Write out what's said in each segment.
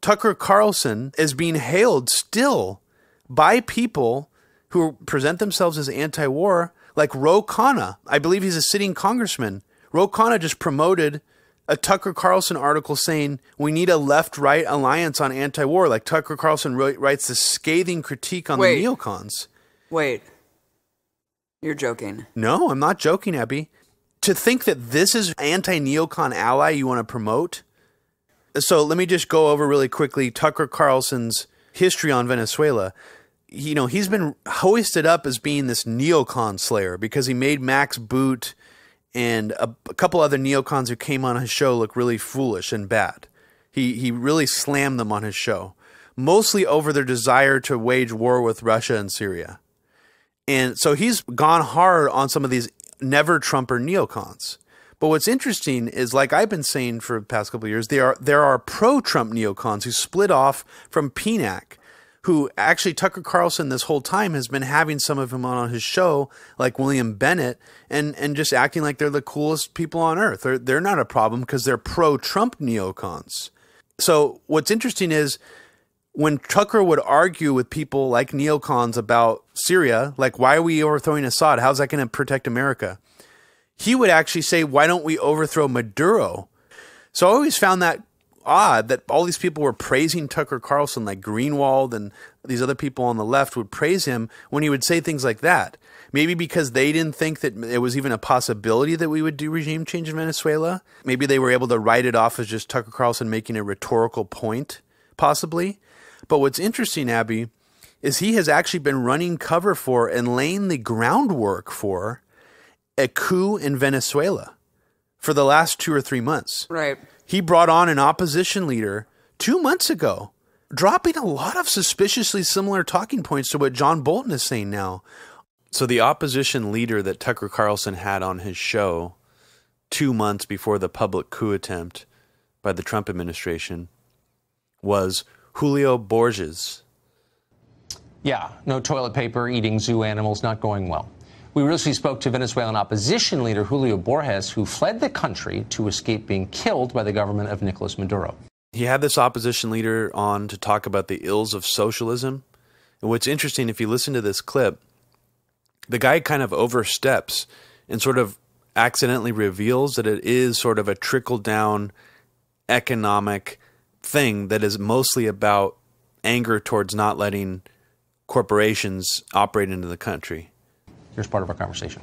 Tucker Carlson is being hailed still by people who present themselves as anti-war, like Ro Khanna. I believe he's a sitting congressman. Ro Khanna just promoted a Tucker Carlson article saying we need a left-right alliance on anti-war. Like Tucker Carlson writes this scathing critique on the neocons. Wait. You're joking. No, I'm not joking, Abby. To think that this is anti-neocon ally you want to promote? So let me just go over really quickly Tucker Carlson's history on Venezuela. You know, he's been hoisted up as being this neocon slayer because he made Max Boot and a couple other neocons who came on his show look really foolish and bad. He really slammed them on his show, mostly over their desire to wage war with Russia and Syria. And so he's gone hard on some of these never-Trumper neocons. But what's interesting is, like I've been saying for the past couple of years, there are pro-Trump neocons who split off from PNAC, who actually Tucker Carlson this whole time has been having some of them on his show, like William Bennett, and just acting like they're the coolest people on earth. They're not a problem because they're pro-Trump neocons. So what's interesting is when Tucker would argue with people like neocons about Syria, like why are we overthrowing Assad? How's that going to protect America? He would actually say, why don't we overthrow Maduro? So I always found that odd that all these people were praising Tucker Carlson, like Greenwald and these other people on the left would praise him when he would say things like that. Maybe because they didn't think that it was even a possibility that we would do regime change in Venezuela. Maybe they were able to write it off as just Tucker Carlson making a rhetorical point, possibly. But what's interesting, Abby, is he has actually been running cover for and laying the groundwork for a coup in Venezuela for the last 2 or 3 months. Right. He brought on an opposition leader 2 months ago, dropping a lot of suspiciously similar talking points to what John Bolton is saying now. So the opposition leader that Tucker Carlson had on his show 2 months before the public coup attempt by the Trump administration was Julio Borges. Yeah, no toilet paper, eating zoo animals, not going well. We recently spoke to Venezuelan opposition leader Julio Borges, who fled the country to escape being killed by the government of Nicolas Maduro. He had this opposition leader on to talk about the ills of socialism. And what's interesting, if you listen to this clip, the guy kind of oversteps and sort of accidentally reveals that it is sort of a trickle-down economic thing that is mostly about anger towards not letting corporations operate into the country. Here's part of our conversation.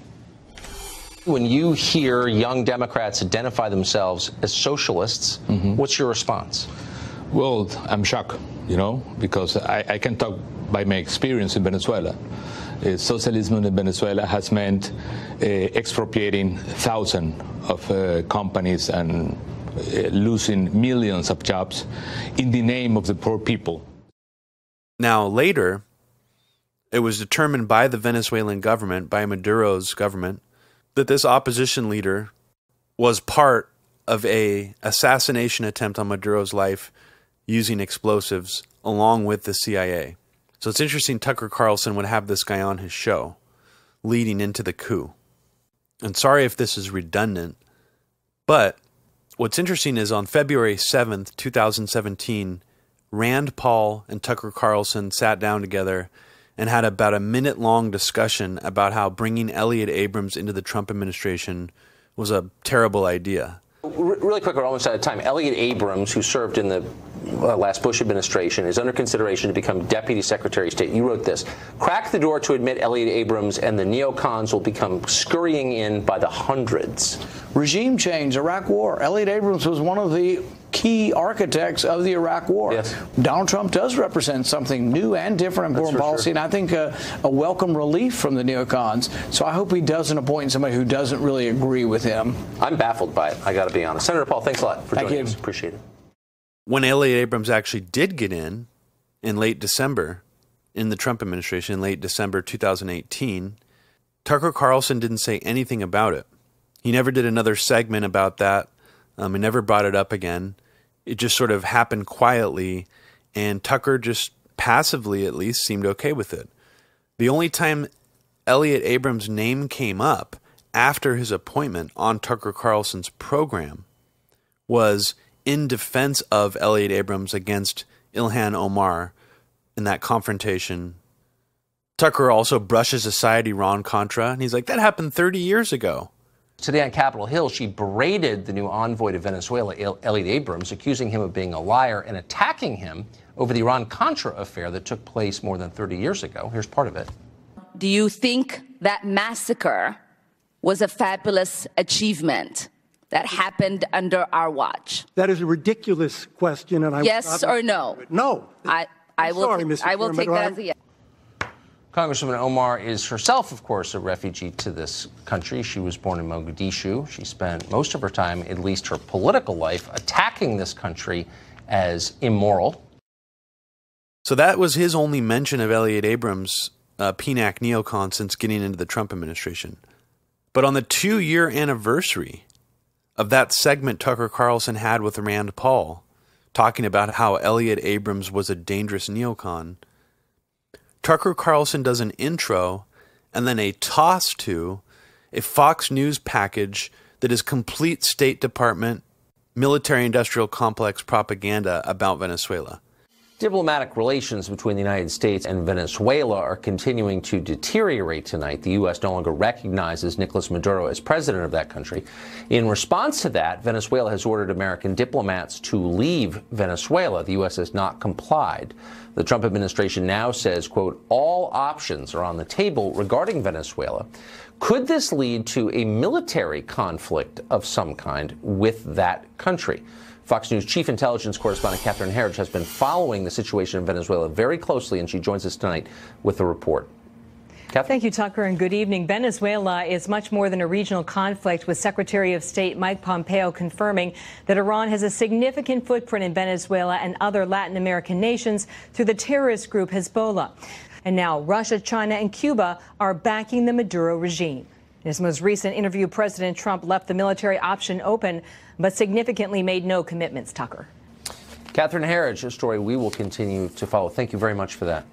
When you hear young Democrats identify themselves as socialists, what's your response? Well, I'm shocked, because I can talk by my experience in Venezuela. Socialism in Venezuela has meant expropriating thousands of companies and losing millions of jobs in the name of the poor people. Now, later, it was determined by the Venezuelan government, by Maduro's government, that this opposition leader was part of an assassination attempt on Maduro's life using explosives along with the CIA. So it's interesting Tucker Carlson would have this guy on his show leading into the coup. And sorry if this is redundant, but what's interesting is on February 7th, 2017, Rand Paul and Tucker Carlson sat down together and had about a minute-long discussion about how bringing Elliott Abrams into the Trump administration was a terrible idea. Really quick, we're almost out of time. Elliott Abrams, who served in the last Bush administration, is under consideration to become Deputy Secretary of State. You wrote this: crack the door to admit Elliott Abrams and the neocons will become scurrying in by the hundreds. Regime change, Iraq War. Elliott Abrams was one of the key architects of the Iraq War. Yes. Donald Trump does represent something new and different in foreign policy, and I think a welcome relief from the neocons. So I hope he doesn't appoint somebody who doesn't really agree with him. I'm baffled by it, I got to be honest. Senator Paul, thanks a lot for joining us. Appreciate it. When Elliott Abrams actually did get in late December, in the Trump administration, in late December 2018, Tucker Carlson didn't say anything about it. He never did another segment about that. He never brought it up again. It just sort of happened quietly, and Tucker just passively, at least, seemed okay with it. The only time Elliott Abrams' name came up after his appointment on Tucker Carlson's program was in defense of Elliot Abrams against Ilhan Omar in that confrontation. Tucker also brushes aside Iran-Contra, and he's like, that happened 30 years ago. Today on Capitol Hill, she berated the new envoy to Venezuela, Elliot Abrams, accusing him of being a liar and attacking him over the Iran-Contra affair that took place more than 30 years ago. Here's part of it. Do you think that massacre was a fabulous achievement that happened under our watch? That is a ridiculous question, and I yes or no? No. I will. Sorry, Mr. I will Chairman, take that as a yes. Congresswoman Omar is herself, of course, a refugee to this country. She was born in Mogadishu. She spent most of her time, at least her political life, attacking this country as immoral. So that was his only mention of Elliot Abrams, PNAC neocon, since getting into the Trump administration. But on the 2-year anniversary of that segment Tucker Carlson had with Rand Paul, talking about how Elliot Abrams was a dangerous neocon, Tucker Carlson does an intro and then a toss to a Fox News package that is complete State Department military-industrial complex propaganda about Venezuela. Diplomatic relations between the United States and Venezuela are continuing to deteriorate tonight. The U.S. no longer recognizes Nicolas Maduro as president of that country. In response to that, Venezuela has ordered American diplomats to leave Venezuela. The U.S. has not complied. The Trump administration now says, quote, all options are on the table regarding Venezuela. Could this lead to a military conflict of some kind with that country? Fox News chief intelligence correspondent Catherine Herridge has been following the situation in Venezuela very closely, and she joins us tonight with a report. Catherine? Thank you, Tucker, and good evening. Venezuela is much more than a regional conflict, with Secretary of State Mike Pompeo confirming that Iran has a significant footprint in Venezuela and other Latin American nations through the terrorist group Hezbollah. And now Russia, China, and Cuba are backing the Maduro regime. In his most recent interview, President Trump left the military option open, but significantly made no commitments, Tucker. Catherine Herridge, a story we will continue to follow. Thank you very much for that.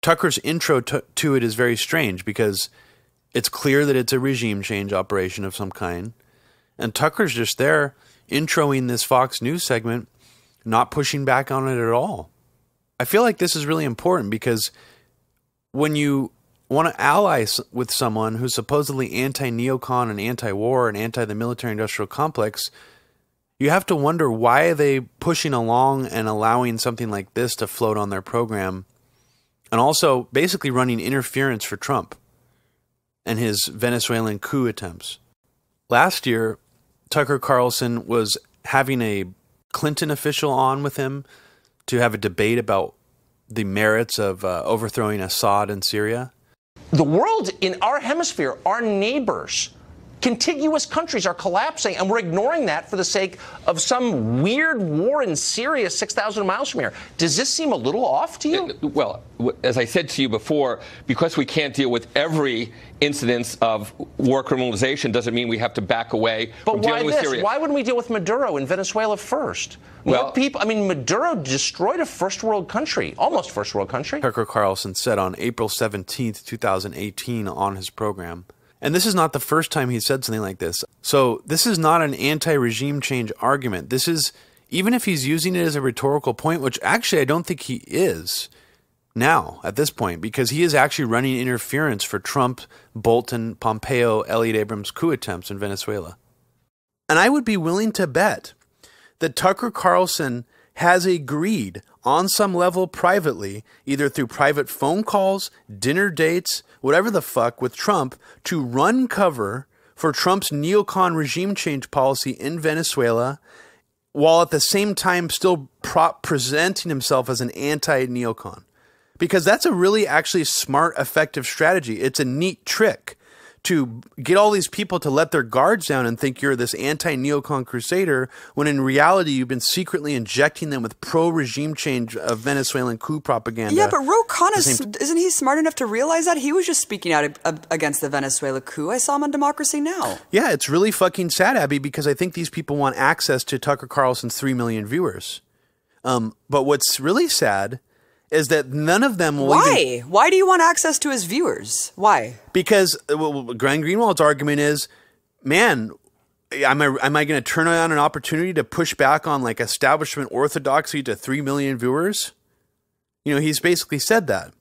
Tucker's intro to it is very strange because it's clear that it's a regime change operation of some kind. And Tucker's just there introing this Fox News segment, not pushing back on it at all. I feel like this is really important because when you want to ally with someone who's supposedly anti-neocon and anti-war and anti-the military-industrial complex, you have to wonder, why are they pushing along and allowing something like this to float on their program, and also basically running interference for Trump and his Venezuelan coup attempts. Last year, Tucker Carlson was having a Clinton official on with him to have a debate about the merits of overthrowing Assad in Syria. The world in our hemisphere, our neighbors, contiguous countries are collapsing, and we're ignoring that for the sake of some weird war in Syria 6,000 miles from here. Does this seem a little off to you? Well, as I said to you before, because we can't deal with every incidence of war criminalization doesn't mean we have to back away from dealing with Syria. Why wouldn't we deal with Maduro in Venezuela first? Well, more people, I mean, Maduro destroyed a first world country, almost first world country. Tucker Carlson said on April 17th, 2018 on his program. And this is not the first time he said something like this. So this is not an anti-regime change argument. This is, even if he's using it as a rhetorical point, which actually I don't think he is now at this point, because he is actually running interference for Trump, Bolton, Pompeo, Elliot Abrams coup attempts in Venezuela. And I would be willing to bet that Tucker Carlson has agreed on some level privately, either through private phone calls, dinner dates, whatever the fuck, with Trump, to run cover for Trump's neocon regime change policy in Venezuela, while at the same time still presenting himself as an anti-neocon. Because that's a really actually smart, effective strategy. It's a neat trick to get all these people to let their guards down and think you're this anti-neocon crusader, when in reality you've been secretly injecting them with pro-regime change of Venezuelan coup propaganda. Yeah, but Ro Khanna, isn't he smart enough to realize that? He was just speaking out against the Venezuela coup. I saw him on Democracy Now! Yeah, it's really fucking sad, Abby, because I think these people want access to Tucker Carlson's 3 million viewers. But what's really sad is that none of them will Why? Why do you want access to his viewers? Why? Because Glenn Greenwald's argument is, man, Am I going to turn on an opportunity to push back on like establishment orthodoxy to 3 million viewers? You know, he's basically said that.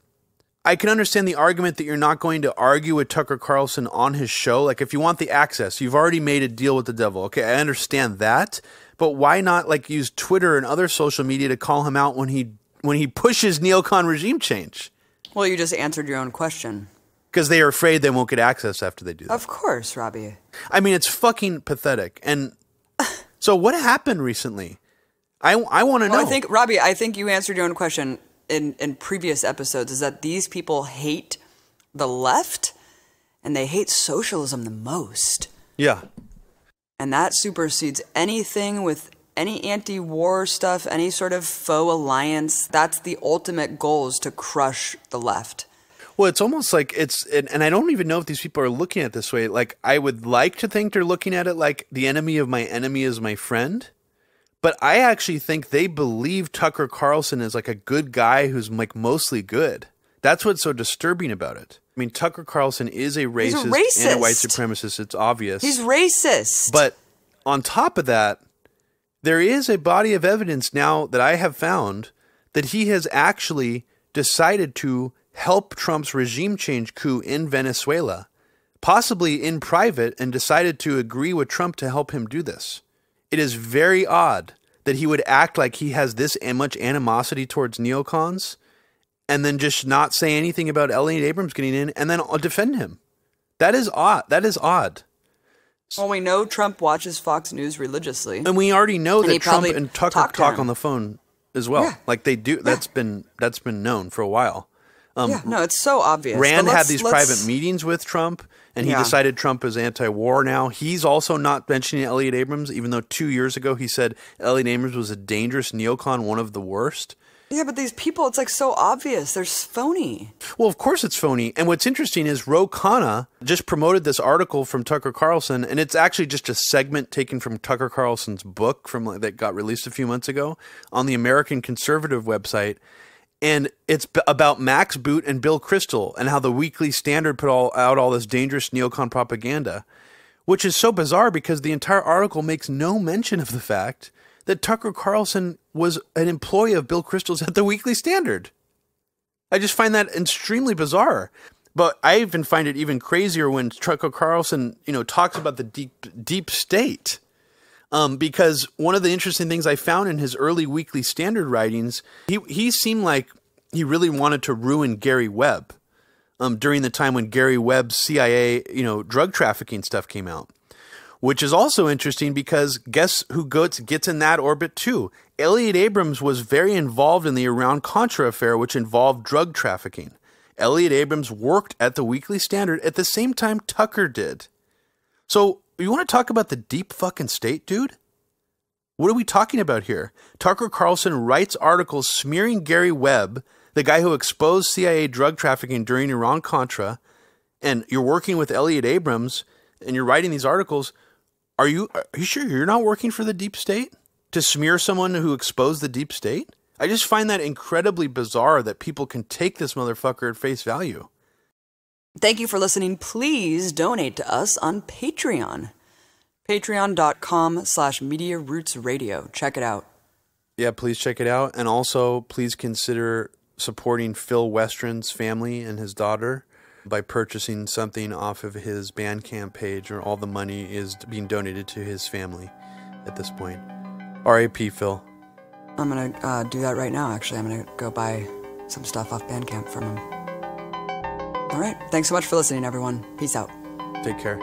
I can understand the argument that you're not going to argue with Tucker Carlson on his show. Like, if you want the access, you've already made a deal with the devil. Okay, I understand that. But why not, like, use Twitter and other social media to call him out when he pushes neocon regime change? Well, you just answered your own question. Because they are afraid they won't get access after they do that. Of course, Robbie. I mean, it's fucking pathetic. And so what happened recently? I want to know. Robbie, I think you answered your own question in previous episodes, is that these people hate the left and they hate socialism the most. Yeah. And that supersedes anything with any anti-war stuff, any sort of faux alliance. That's the ultimate goal, is to crush the left. Well, it's almost like and I don't even know if these people are looking at it this way. Like, I would like to think they're looking at it like the enemy of my enemy is my friend. But I actually think they believe Tucker Carlson is like a good guy who's like mostly good. That's what's so disturbing about it. I mean, Tucker Carlson is a racist and a white supremacist. It's obvious. He's racist. But on top of that, there is a body of evidence now that I have found that he has actually decided to help Trump's regime change coup in Venezuela, possibly in private, and decided to agree with Trump to help him do this. It is very odd that he would act like he has this much animosity towards neocons and then just not say anything about Elliot Abrams getting in and then defend him. That is odd. That is odd. Well, we know Trump watches Fox News religiously. And we already know that Trump and Tucker talk on the phone as well. Yeah. Like they do. That's been known for a while. No, it's so obvious. Rand had these private meetings with Trump, and he decided Trump is anti-war now. He's also not mentioning Elliot Abrams, even though 2 years ago he said Elliot Abrams was a dangerous neocon, one of the worst. Yeah, but these people, it's like so obvious. They're phony. Well, of course it's phony. And what's interesting is Ro Khanna just promoted this article from Tucker Carlson, and it's actually just a segment taken from Tucker Carlson's book that got released a few months ago on the American Conservative website. And it's about Max Boot and Bill Kristol and how the Weekly Standard put out all this dangerous neocon propaganda, which is so bizarre because the entire article makes no mention of the fact that Tucker Carlson was an employee of Bill Kristol's at the Weekly Standard. I just find that extremely bizarre. But I even find it even crazier when Tucker Carlson, talks about the deep state. Because one of the interesting things I found in his early Weekly Standard writings, he seemed like he really wanted to ruin Gary Webb during the time when Gary Webb's CIA, drug trafficking stuff came out. Which is also interesting because guess who gets in that orbit too? Elliot Abrams was very involved in the Iran-Contra affair, which involved drug trafficking. Elliot Abrams worked at the Weekly Standard at the same time Tucker did. So, you want to talk about the deep fucking state, dude? What are we talking about here? Tucker Carlson writes articles smearing Gary Webb, the guy who exposed CIA drug trafficking during Iran-Contra, and you're working with Elliot Abrams, and you're writing these articles. Are you sure you're not working for the deep state? To smear someone who exposed the deep state? I just find that incredibly bizarre that people can take this motherfucker at face value. Thank you for listening. Please donate to us on Patreon. Patreon.com/Media Roots Radio. Check it out. Yeah, please check it out. And also, please consider supporting Phil Westron's family and his daughter by purchasing something off of his Bandcamp page, or all the money is being donated to his family at this point. R.I.P. Phil. I'm going to do that right now, actually. I'm going to go buy some stuff off Bandcamp from him. All right. Thanks so much for listening, everyone. Peace out. Take care.